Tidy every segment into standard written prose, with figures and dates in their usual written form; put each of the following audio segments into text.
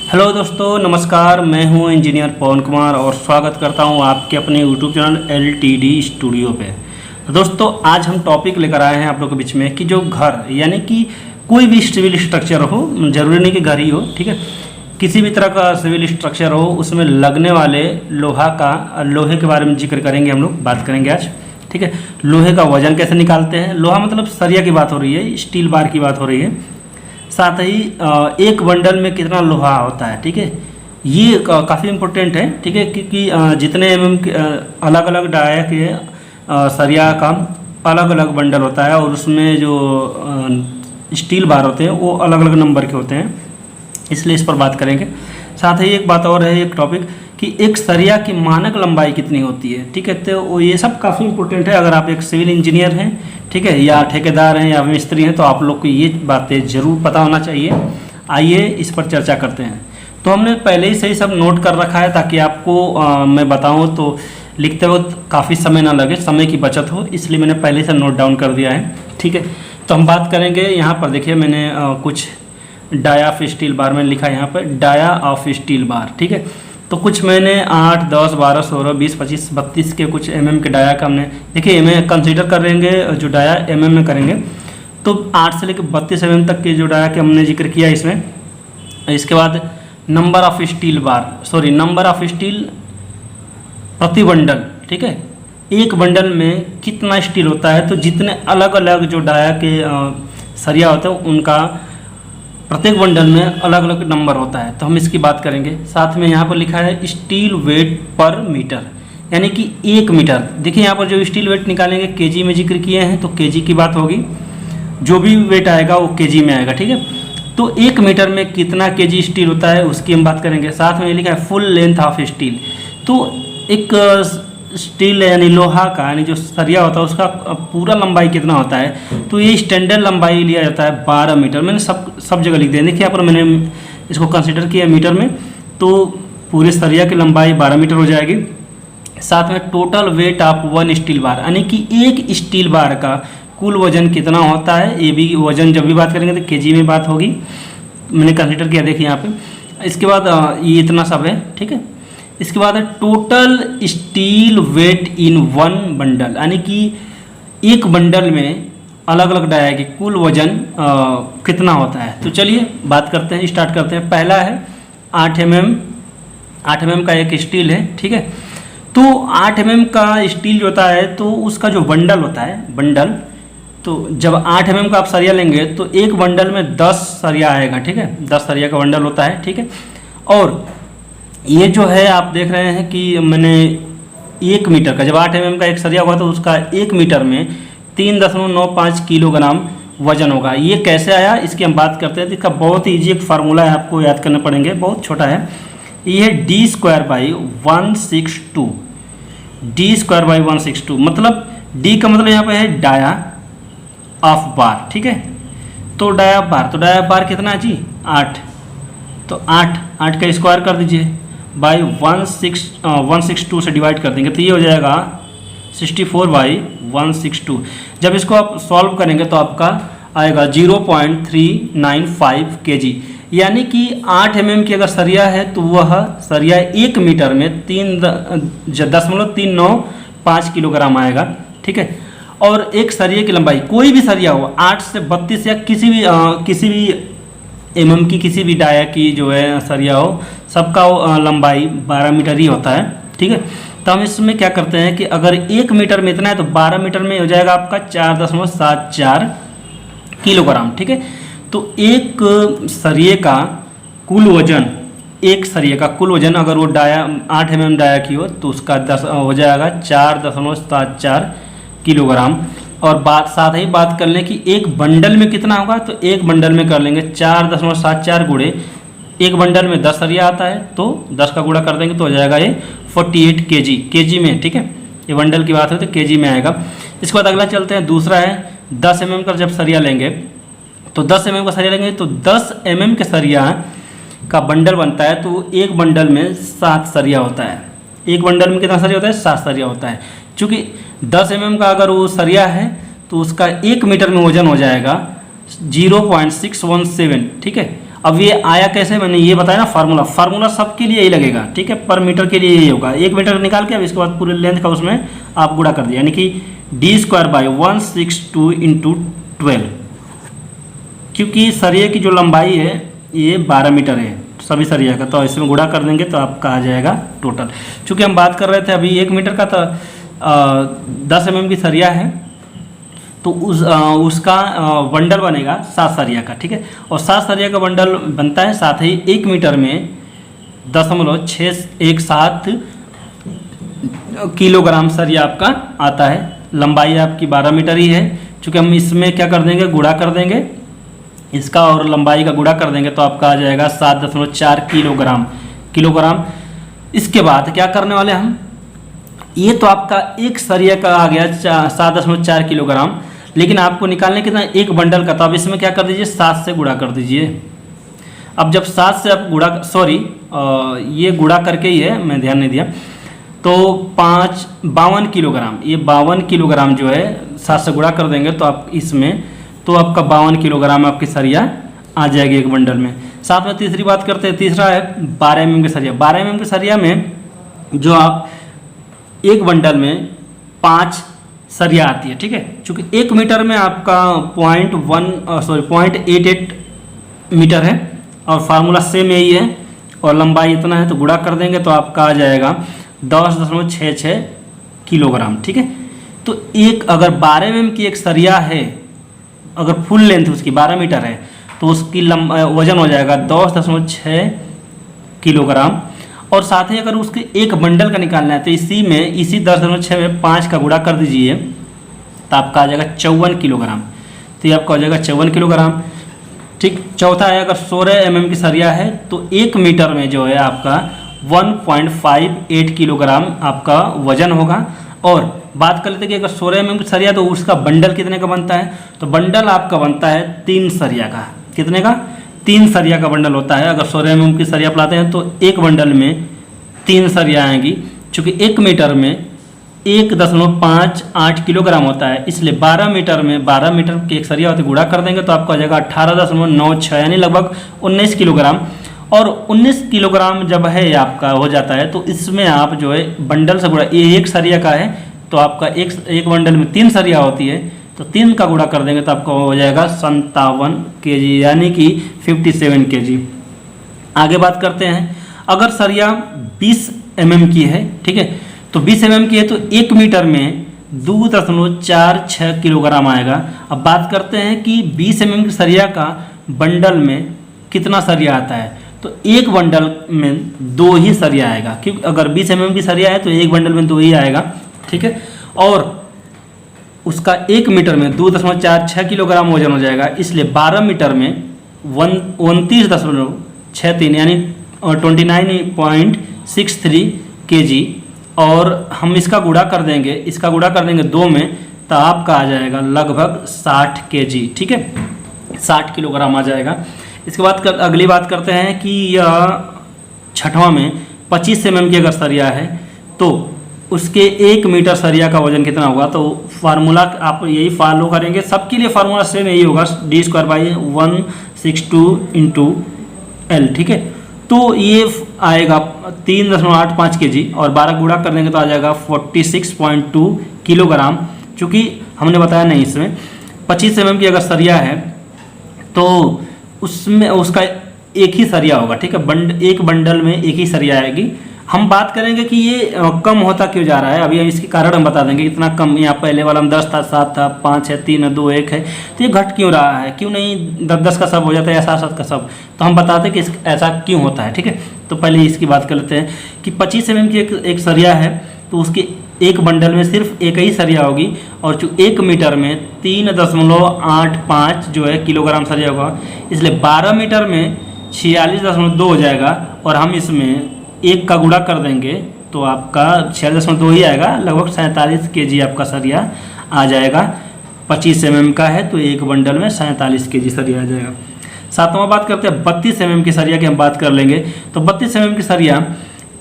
Hello दोस्तों, नमस्कार। मैं हूं इंजीनियर पवन कुमार और स्वागत करता हूं आपके अपने यूट्यूब चैनल LTD स्टूडियो पे। तो दोस्तों, आज हम टॉपिक लेकर आए हैं आप लोगों के बीच में कि जो घर यानी कि कोई भी सिविल स्ट्रक्चर हो, जरूरी नहीं कि घर ही हो, ठीक है, किसी भी तरह का सिविल स्ट्रक्चर हो, उसमें लगने वाले लोहे के बारे में जिक्र करेंगे। हम लोग बात करेंगे आज, ठीक है। लोहे का वजन कैसे निकालते हैं। लोहा मतलब सरिया की बात हो रही है, स्टील बार की बात हो रही है। साथ ही एक बंडल में कितना लोहा होता है, ठीक है, ये काफ़ी इम्पोर्टेंट है, ठीक है, क्योंकि जितने अलग अलग डाया के सरिया का अलग अलग बंडल होता है और उसमें जो स्टील बार होते हैं वो अलग अलग नंबर के होते हैं, इसलिए इस पर बात करेंगे। साथ ही एक बात और है, एक टॉपिक कि एक सरिया की मानक लंबाई कितनी होती है, ठीक है। तो ये सब काफ़ी इंपॉर्टेंट है। अगर आप एक सिविल इंजीनियर हैं, ठीक है, या ठेकेदार हैं या मिस्त्री हैं, तो आप लोग को ये बातें ज़रूर पता होना चाहिए। आइए इस पर चर्चा करते हैं। तो हमने पहले ही सही सब नोट कर रखा है ताकि आपको मैं बताऊं तो लिखते वक्त काफ़ी समय ना लगे, समय की बचत हो, इसलिए मैंने पहले से नोट डाउन कर दिया है, ठीक है। तो हम बात करेंगे यहाँ पर। देखिए, मैंने कुछ डाया ऑफ स्टील बार में लिखा है, यहाँ पर डाया ऑफ स्टील बार, ठीक है। तो कुछ मैंने 8, 10, 12, 16, 20, 25, 32 के कुछ के डाया का हमने, देखिए में कंसीडर करेंगे जो डाया में करेंगे तो 8 से लेकर 32 तक के जो डाया के हमने जिक्र किया इसमें। इसके बाद नंबर ऑफ स्टील प्रति बंडल, ठीक है, एक बंडल में कितना स्टील होता है। तो जितने अलग अलग जो डाया के सरिया होते हैं उनका प्रत्येक बंडल में अलग अलग नंबर होता है, तो हम इसकी बात करेंगे। साथ में यहाँ पर लिखा है स्टील वेट पर मीटर, यानी कि 1 मीटर। देखिए यहाँ पर जो स्टील वेट निकालेंगे केजी में जिक्र किए हैं, तो केजी की बात होगी, जो भी वेट आएगा वो केजी में आएगा, ठीक है। तो 1 मीटर में कितना केजी स्टील होता है उसकी हम बात करेंगे। साथ में लिखा है फुल लेंथ ऑफ स्टील। तो एक स्टील यानी लोहा का यानी जो सरिया होता है उसका पूरा लंबाई कितना होता है, तो ये स्टैंडर्ड लंबाई लिया जाता है 12 मीटर। मैंने सब जगह लिख दिया। देखिए यहाँ पर मैंने इसको कंसीडर किया मीटर में, तो पूरे सरिया की लंबाई 12 मीटर हो जाएगी। साथ में total weight of 1 steel bar, यानी कि एक स्टील बार का कुल वजन कितना होता है, ये भी वजन जब भी बात करेंगे तो केजी में बात होगी, मैंने कंसीडर किया। देखिए यहाँ पे इसके बाद ये इतना सब है, ठीक है। इसके बाद है टोटल स्टील वेट इन 1 बंडल, यानी कि एक बंडल में अलग अलग डाया कि कुल वजन कितना होता है। तो चलिए बात करते हैं, स्टार्ट करते हैं। पहला है 8 mm का एक स्टील है, ठीक है। तो 8 mm का स्टील जो होता है तो उसका जो बंडल होता है, बंडल, तो जब 8 mm का आप सरिया लेंगे तो एक बंडल में 10 सरिया आएगा, ठीक है, 10 सरिया का बंडल होता है, ठीक है। और ये जो है आप देख रहे हैं कि मैंने 1 मीटर का, जब 8 mm का एक सरिया होगा तो उसका 1 मीटर में 3.95 किलोग्राम वजन होगा। ये कैसे आया इसकी हम बात करते हैं। तो इसका बहुत ईजी एक फार्मूला है, आपको याद करने पड़ेंगे, बहुत छोटा है। ये है d² by 162, मतलब d का मतलब यहाँ पे है डाया ऑफ बार, ठीक है। तो डाया ऑफ बार कितना है जी, 8। तो 8 का स्क्वायर कर दीजिए बाई 162 से डिवाइड कर देंगे तो ये हो जाएगा 64/162। जब इसको आप सॉल्व करेंगे तो आपका आएगा 0.395 kg, यानी कि 8 mm की अगर सरिया है तो वह सरिया 1 मीटर में 3.395 किलोग्राम आएगा, ठीक है। और एक सरिया की लंबाई, कोई भी सरिया हो 8 से 32 या किसी भी mm की किसी भी डाया की जो है सरिया हो, सबका लंबाई 12 मीटर ही होता है, ठीक है। तो हम इसमें क्या करते हैं कि अगर 1 मीटर में इतना है तो 12 मीटर में हो जाएगा आपका 4.74 किलोग्राम, ठीक है। तो एक सरिये का कुल वजन, अगर वो डाया 8 mm डाया की हो तो उसका 10 हो जाएगा 4.74 किलोग्राम। और साथ ही बात कर लें कि एक बंडल में कितना होगा, तो एक बंडल में कर लेंगे 4.74 गुणे, एक बंडल में 10 सरिया आता है तो 10 का गुणा कर देंगे तो हो जाएगा ये 48 kg में, ठीक है। ये बंडल की बात है तो केजी में आएगा। इसके बाद अगला चलते हैं, दूसरा है 10 mm का जब सरिया लेंगे तो 10 mm का सरिया लेंगे तो 10 mm के सरिया का बंडल बनता है, तो एक बंडल में 7 सरिया होता है। एक बंडल में कितना सरिया होता है, 7 सरिया होता है। चूँकि 10 mm का अगर वो सरिया है तो उसका 1 मीटर में वजन हो जाएगा 0.617, ठीक है। अब ये आया कैसे, मैंने ये बताया ना फार्मूला सबके लिए यही लगेगा, ठीक है, पर मीटर के लिए यही होगा। 1 मीटर निकाल के अब इसके बाद पूरे लेंथ का उसमें आप गुणा कर दिया, यानी कि d²/162 × 12, क्योंकि सरिये की जो लंबाई है ये 12 मीटर है सभी सरिया का, तो इसमें गुणा कर देंगे तो आपका आ जाएगा टोटल। चूँकि हम बात कर रहे थे अभी 1 मीटर का, तो 10 mm की सरिया है, तो उसका बंडल बनेगा 7 सरिया का, ठीक है, और 7 सरिया का बंडल बनता है, साथ ही 1 मीटर में 0.617 किलोग्राम सरिया आपका आता है। लंबाई आपकी 12 मीटर ही है, चूँकि हम इसमें क्या कर देंगे, गुणा कर देंगे इसका और लंबाई का गुणा कर देंगे तो आपका आ जाएगा 7.4 किलोग्राम। इसके बाद क्या करने वाले हम, ये तो आपका एक सरिया का आ गया 7.4 किलोग्राम, लेकिन आपको निकालने कितना, एक बंडल का, तो आप इसमें क्या कर दीजिए, 7 से गुणा कर दीजिए। अब जब 7 से आप गुणा, ये गुणा करके ही है, मैं ध्यान नहीं दिया, तो 52 किलोग्राम, ये 52 किलोग्राम जो है 7 से गुणा कर देंगे तो आप इसमें, तो आपका 52 किलोग्राम आपकी सरिया आ जाएगी एक बंडल में। साथ में तीसरी बात करते हैं, तीसरा है 12 mm की सरिया। 12 mm की सरिया में जो आप एक बंडल में 5 सरिया आती है, ठीक है, चूँकि 1 मीटर में आपका 0.88 मीटर है और फार्मूला सेम यही है और लंबाई इतना है, तो गुणा कर देंगे तो आपका आ जाएगा 10.66 किलोग्राम, ठीक है। तो एक अगर 12 mm की एक सरिया है, अगर फुल लेंथ उसकी 12 मीटर है, तो उसकी वजन हो जाएगा 10.6 किलोग्राम। और साथ ही अगर उसके एक बंडल का निकालना है तो इसी 10.6 में 5 का गुणा कर दीजिए तो आपका आ जाएगा 54 किलोग्राम। तो ये आपका हो जाएगा 54 किलोग्राम, ठीक। चौथा है, अगर 16 mm की सरिया है तो 1 मीटर में जो है आपका 1.58 किलोग्राम आपका वजन होगा। और बात कर लेते हैं कि अगर 16 mm की सरिया तो उसका बंडल कितने का बनता है, तो बंडल आपका बनता है 3 सरिया का। कितने का? 3 सरिया का बंडल होता है। अगर 16 mm की सरिया लाते हैं तो एक बंडल में 3 सरिया आएंगी, चूँकि 1 मीटर में 1.58 किलोग्राम होता है, इसलिए 12 मीटर में 12 मीटर की एक सरिया होती है, गुणा कर देंगे तो आपका हो जाएगा 18.96 यानी लगभग 19 किलोग्राम। और 19 किलोग्राम जब है आपका हो जाता है तो इसमें आप जो है बंडल से गुणा, ये एक सरिया का है तो आपका एक बंडल में 3 सरिया होती है, तो 3 का गुणा कर देंगे तो आपको हो जाएगा 57 kg यानी कि 57 kg। आगे बात करते हैं, अगर सरिया 20 mm की है, ठीक है, तो 20 mm की है तो 1 मीटर में 2.46 किलोग्राम आएगा। अब बात करते हैं कि 20 mm की सरिया का बंडल में कितना सरिया आता है, तो एक बंडल में 2 ही सरिया आएगा, क्योंकि अगर 20 mm की सरिया है तो एक बंडल में 2 ही आएगा, ठीक है। और उसका 1 मीटर में 2.46 किलोग्राम वजन हो जाएगा, इसलिए 12 मीटर में 29.63 यानी 29.63 kg। और हम इसका गुणा कर देंगे, 2 में, तो आपका आ जाएगा लगभग 60 kg, ठीक है, 60 किलोग्राम आ जाएगा। इसके बाद अगली बात करते हैं कि यह छठवां में 25 mm की अगर सरिया है तो उसके 1 मीटर सरिया का वजन कितना होगा। तो फार्मूला आप यही फॉलो करेंगे, सबके लिए फार्मूला सेम यही होगा, d²/162 × L, ठीक है। तो ये आएगा 3.85 kg और 12 गुणा कर देंगे तो आ जाएगा 46.2 किलोग्राम। चूँकि हमने बताया नहीं, इसमें 25 mm की अगर सरिया है तो उसमें उसका एक ही सरिया होगा, ठीक है, एक बंडल में एक ही सरिया आएगी। हम बात करेंगे कि ये कम होता क्यों जा रहा है, अभी इसके कारण हम बता देंगे इतना कम। यहाँ पहले वाला में 10 था, 7 था, 5 है, 3 है, 2 1 है, तो ये घट क्यों रहा है, क्यों नहीं 10 का सब हो जाता है या 7 का सब, तो हम बताते हैं कि ऐसा क्यों होता है, ठीक है। तो पहले इसकी बात कर लेते हैं कि 25 mm की एक सरिया है तो उसकी एक बंडल में सिर्फ एक ही सरिया होगी, और जो 1 मीटर में 3.85 जो है किलोग्राम सरिया होगा, इसलिए 12 मीटर में 46.2 हो जाएगा। और हम इसमें 1 का गुणा कर देंगे तो आपका 46.2 ही आएगा, लगभग 47 kg आपका सरिया आ जाएगा। 25 mm का है तो एक बंडल में 47 kg सरिया आ जाएगा। सातवां बात करते हैं 32 mm की सरिया की हम बात कर लेंगे। तो 32 mm की सरिया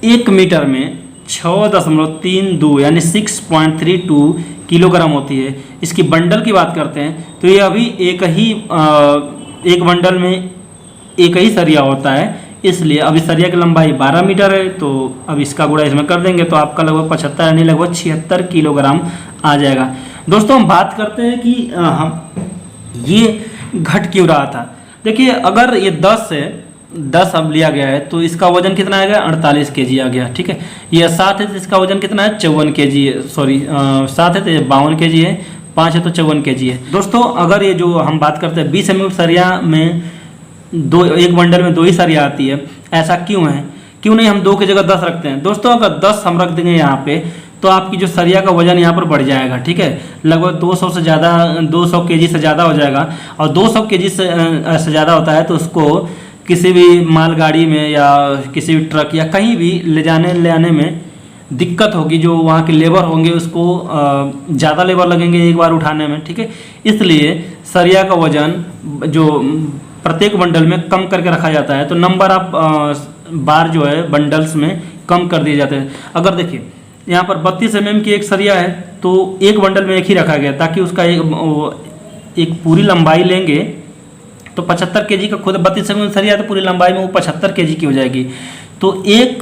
1 मीटर में 6.32 यानी 6.32 किलोग्राम होती है। इसकी बंडल की बात करते हैं तो ये अभी एक बंडल में एक ही सरिया होता है, इसलिए अभी सरिया की लंबाई 12 मीटर है, तो अब इसका गुणा इसमें कर देंगे तो आपका लगभग 75 यानी लगभग 76 किलोग्राम आ जाएगा। दोस्तों हम बात करते हैं कि हम ये घट क्यों रहा था। देखिए अगर ये 10 है, 10 अब लिया गया है तो इसका वजन कितना आ गया, 48 kg आ गया, ठीक है। ये 7 है तो इसका वजन कितना है, 54 kg है, सॉरी 7 है तो ये 52 kg है, 5 है तो 54 kg है। दोस्तों अगर ये जो हम बात करते हैं 20 mm सरिया में एक बंडल में 2 ही सरिया आती है, ऐसा क्यों है, क्यों नहीं हम 2 की जगह 10 रखते हैं। दोस्तों अगर 10 हम रख देंगे यहाँ पे तो आपकी जो सरिया का वजन यहाँ पर बढ़ जाएगा, ठीक है, लगभग 200 से ज़्यादा, 200 kg से ज़्यादा हो जाएगा। और 200 kg से ज़्यादा होता है तो उसको किसी भी मालगाड़ी में या किसी भी ट्रक या कहीं भी ले आने में दिक्कत होगी। जो वहाँ के लेबर होंगे उसको ज़्यादा लेबर लगेंगे एक बार उठाने में, ठीक है। इसलिए सरिया का वजन जो प्रत्येक बंडल में कम करके रखा जाता है, तो नंबर ऑफ बार जो है बंडल्स में कम कर दिए जाते हैं। अगर देखिए यहाँ पर 32 mm की एक सरिया है तो एक बंडल में एक ही रखा गया, ताकि उसका एक पूरी लंबाई लेंगे तो 75 kg का खुद 32 mm सरिया तो पूरी लंबाई में वो 75 kg की हो जाएगी। तो एक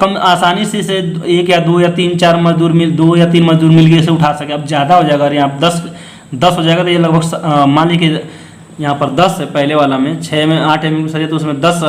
कम आसानी से इसे 1 या 2 या 3 4 मजदूर 2 या 3 मजदूर मिल के इसे उठा सके। अब ज़्यादा हो जाएगा, अरे यहाँ 10 हो जाएगा तो ये लगभग मान लीजिए यहाँ पर 10 है, पहले वाला में 6 में 8 mm सरिया तो उसमें 10,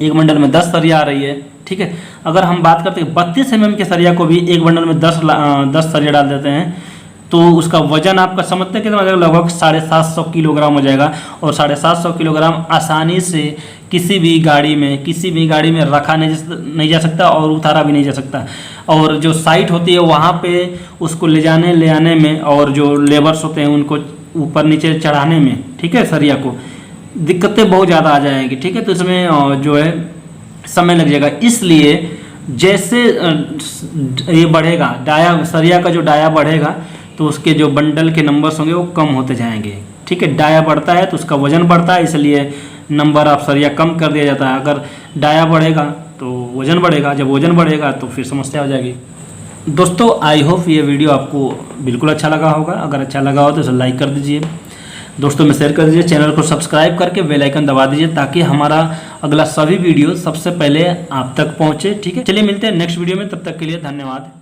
एक बंडल में 10 सरिया आ रही है, ठीक है। अगर हम बात करते हैं 32 mm के सरिया को भी एक बंडल में 10 सरिया डाल देते हैं तो उसका वजन आपका समझते हैं कितना हो जाएगा, लगभग 750 किलोग्राम हो जाएगा। और 750 किलोग्राम आसानी से किसी भी गाड़ी में रखा नहीं जा सकता और उतारा भी नहीं जा सकता। और जो साइट होती है वहाँ पे उसको ले आने में और जो लेबर्स होते हैं उनको ऊपर नीचे चढ़ाने में, ठीक है, सरिया को दिक्कतें बहुत ज़्यादा आ जाएंगी, ठीक है। तो इसमें जो है समय लग जाएगा। इसलिए जैसे ये बढ़ेगा डाया, सरिया का जो डाया बढ़ेगा तो उसके जो बंडल के नंबर्स होंगे वो कम होते जाएंगे, ठीक है। डाया बढ़ता है तो उसका वजन बढ़ता है, इसलिए नंबर ऑफ सरिया कम कर दिया जाता है। अगर डाया बढ़ेगा तो वजन बढ़ेगा, जब वजन बढ़ेगा तो फिर समस्या हो जाएगी। दोस्तों आई होप ये वीडियो आपको बिल्कुल अच्छा लगा होगा। अगर अच्छा लगा हो तो इसे लाइक कर दीजिए, दोस्तों में शेयर कर दीजिए, चैनल को सब्सक्राइब करके बेल आइकन दबा दीजिए ताकि हमारा अगला सभी वीडियो सबसे पहले आप तक पहुंचे, ठीक है। चलिए मिलते हैं नेक्स्ट वीडियो में, तब तक के लिए धन्यवाद।